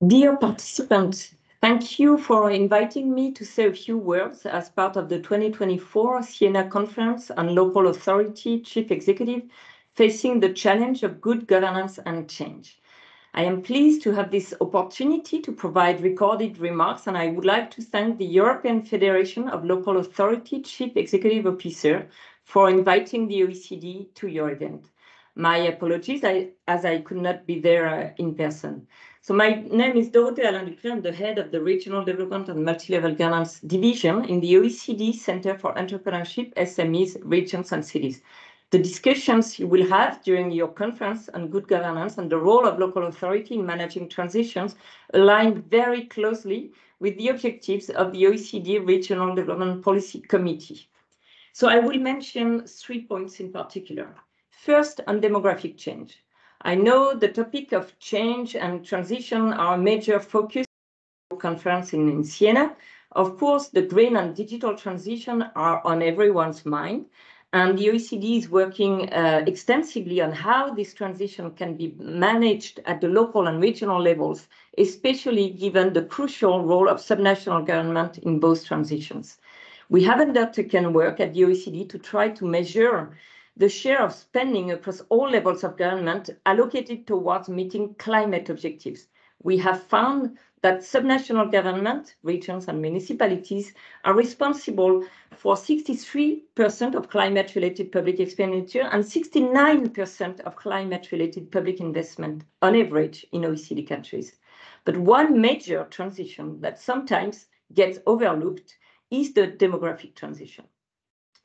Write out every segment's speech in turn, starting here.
Dear participants, thank you for inviting me to say a few words as part of the 2024 Siena Conference on Local Authority Chief Executive facing the challenge of good governance and change. I am pleased to have this opportunity to provide recorded remarks, and I would like to thank the European Federation of Local Authority Chief Executive Officer for inviting the OECD to your event. My apologies, as I could not be there in person. So my name is Dorothée Allain Dupré. I'm the head of the Regional Development and Multi-Level Governance Division in the OECD Center for Entrepreneurship, SMEs, Regions and Cities. The discussions you will have during your conference on good governance and the role of local authority in managing transitions align very closely with the objectives of the OECD Regional Development Policy Committee. So I will mention 3 points in particular. First, on demographic change. I know the topic of change and transition are a major focus of the conference in Siena. Of course, the green and digital transition are on everyone's mind, and the OECD is working extensively on how this transition can be managed at the local and regional levels, especially given the crucial role of subnational government in both transitions. We have undertaken work at the OECD to try to measure the share of spending across all levels of government allocated towards meeting climate objectives. We have found that subnational government, regions and municipalities are responsible for 63% of climate-related public expenditure and 69% of climate-related public investment on average in OECD countries. But one major transition that sometimes gets overlooked is the demographic transition.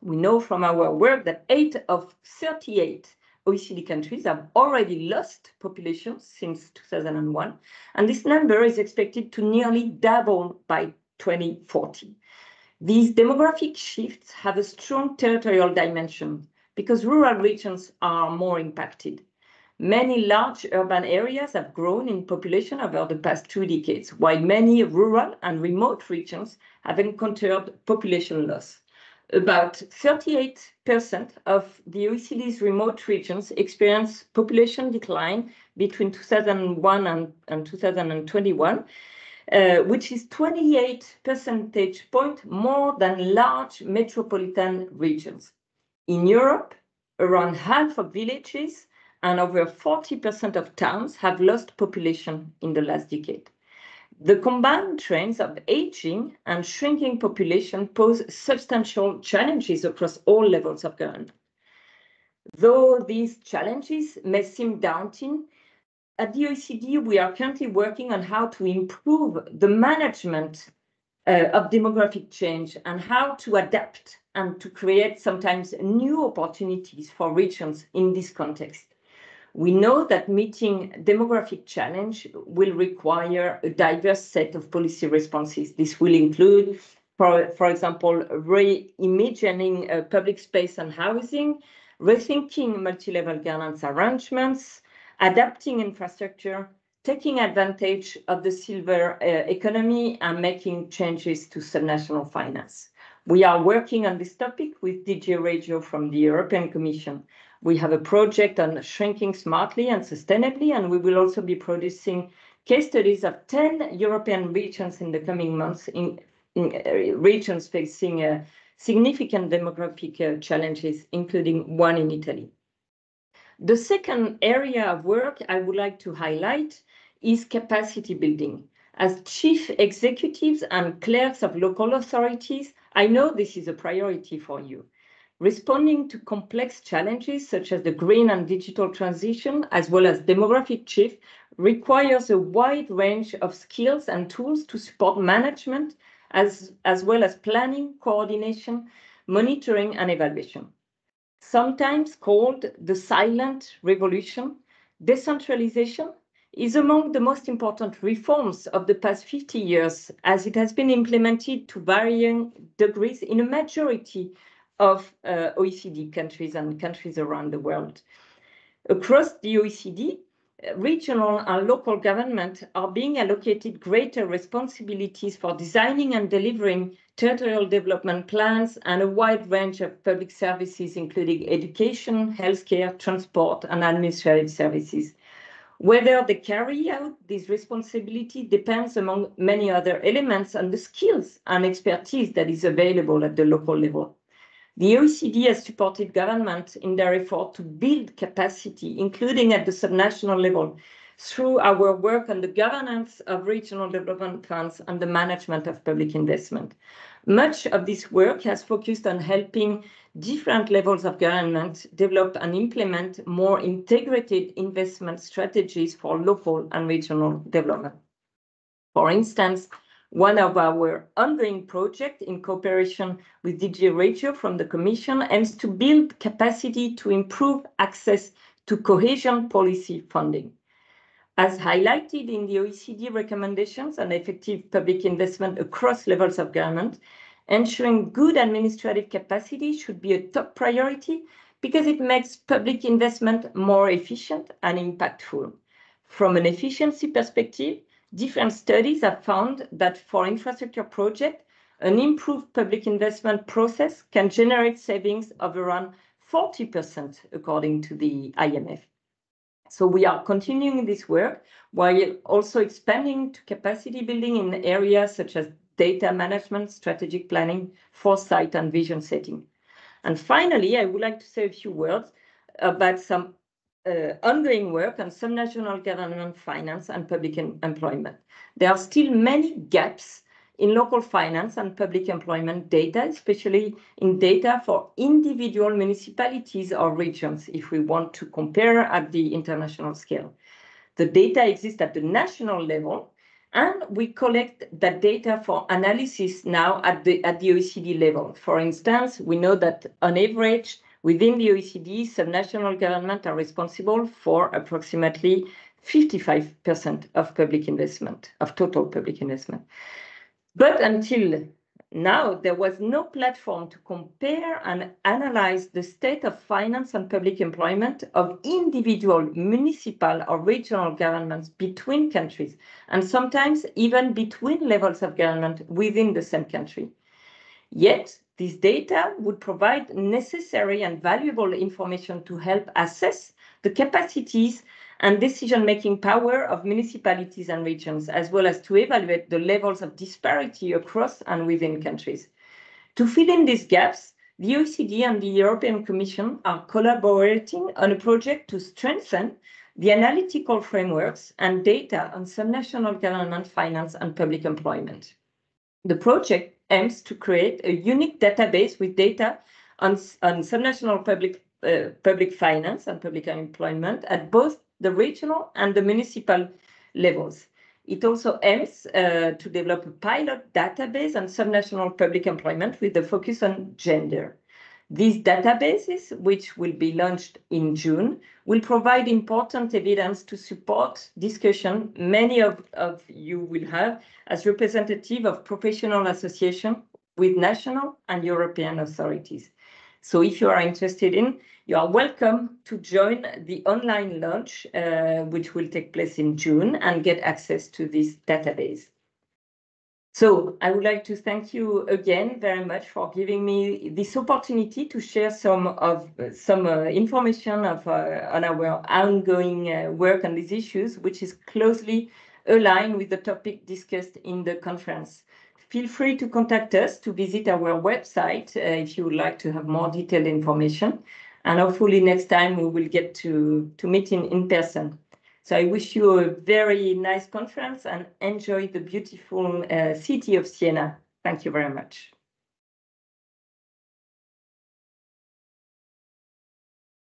We know from our work that 8 of 38 OECD countries have already lost population since 2001, and this number is expected to nearly double by 2040. These demographic shifts have a strong territorial dimension because rural regions are more impacted. Many large urban areas have grown in population over the past 2 decades, while many rural and remote regions have encountered population loss. About 38% of the OECD's remote regions experienced population decline between 2001 and 2021, which is 28 percentage points more than large metropolitan regions. In Europe, around half of villages and over 40% of towns have lost population in the last decade. The combined trends of aging and shrinking population pose substantial challenges across all levels of government. Though these challenges may seem daunting, at the OECD, we are currently working on how to improve the management of demographic change and how to adapt and to create sometimes new opportunities for regions in this context. We know that meeting demographic challenge will require a diverse set of policy responses. This will include, for example, reimagining public space and housing, rethinking multi-level governance arrangements, adapting infrastructure, taking advantage of the silver economy, and making changes to subnational finance. We are working on this topic with DG Regio from the European Commission. We have a project on shrinking smartly and sustainably, and we will also be producing case studies of 10 European regions in the coming months, in regions facing significant demographic challenges, including one in Italy. The second area of work I would like to highlight is capacity building. As chief executives and clerks of local authorities, I know this is a priority for you. Responding to complex challenges such as the green and digital transition, as well as demographic shift, requires a wide range of skills and tools to support management, as well as planning, coordination, monitoring, and evaluation. Sometimes called the silent revolution, decentralization is among the most important reforms of the past 50 years, as it has been implemented to varying degrees in a majority of OECD countries and countries around the world. Across the OECD, regional and local government are being allocated greater responsibilities for designing and delivering territorial development plans and a wide range of public services, including education, healthcare, transport, and administrative services. Whether they carry out this responsibility depends, among many other elements, on the skills and expertise that is available at the local level. The OECD has supported governments in their effort to build capacity, including at the subnational level, through our work on the governance of regional development funds and the management of public investment. Much of this work has focused on helping different levels of government develop and implement more integrated investment strategies for local and regional development. For instance, one of our ongoing projects in cooperation with DG Regio from the Commission aims to build capacity to improve access to cohesion policy funding. As highlighted in the OECD recommendations on effective public investment across levels of government, ensuring good administrative capacity should be a top priority because it makes public investment more efficient and impactful. From an efficiency perspective, different studies have found that for infrastructure projects, an improved public investment process can generate savings of around 40%, according to the IMF. So we are continuing this work while also expanding to capacity building in areas such as data management, strategic planning, foresight, and vision setting. And finally, I would like to say a few words about some ongoing work on subnational government finance and public employment. There are still many gaps in local finance and public employment data, especially in data for individual municipalities or regions, if we want to compare at the international scale. The data exists at the national level, and we collect that data for analysis now at the OECD level. For instance, we know that on average, within the OECD, subnational governments are responsible for approximately 55% of public investment, of total public investment. But until now, there was no platform to compare and analyze the state of finance and public employment of individual municipal or regional governments between countries, and sometimes even between levels of government within the same country. Yet, this data would provide necessary and valuable information to help assess the capacities and decision-making power of municipalities and regions, as well as to evaluate the levels of disparity across and within countries. To fill in these gaps, the OECD and the European Commission are collaborating on a project to strengthen the analytical frameworks and data on subnational government finance and public employment. The project aims to create a unique database with data on subnational public finance and public employment at both the regional and the municipal levels. It also aims to develop a pilot database on subnational public employment with a focus on gender. These databases, which will be launched in June, will provide important evidence to support discussion many of you will have as representative of professional associations with national and European authorities. So if you are interested in, you are welcome to join the online launch, which will take place in June, and get access to this database. So I would like to thank you again very much for giving me this opportunity to share some information on our ongoing work on these issues, which is closely aligned with the topic discussed in the conference. Feel free to contact us to visit our website if you would like to have more detailed information. And hopefully next time we will get to meet in person. So I wish you a very nice conference and enjoy the beautiful city of Siena. Thank you very much.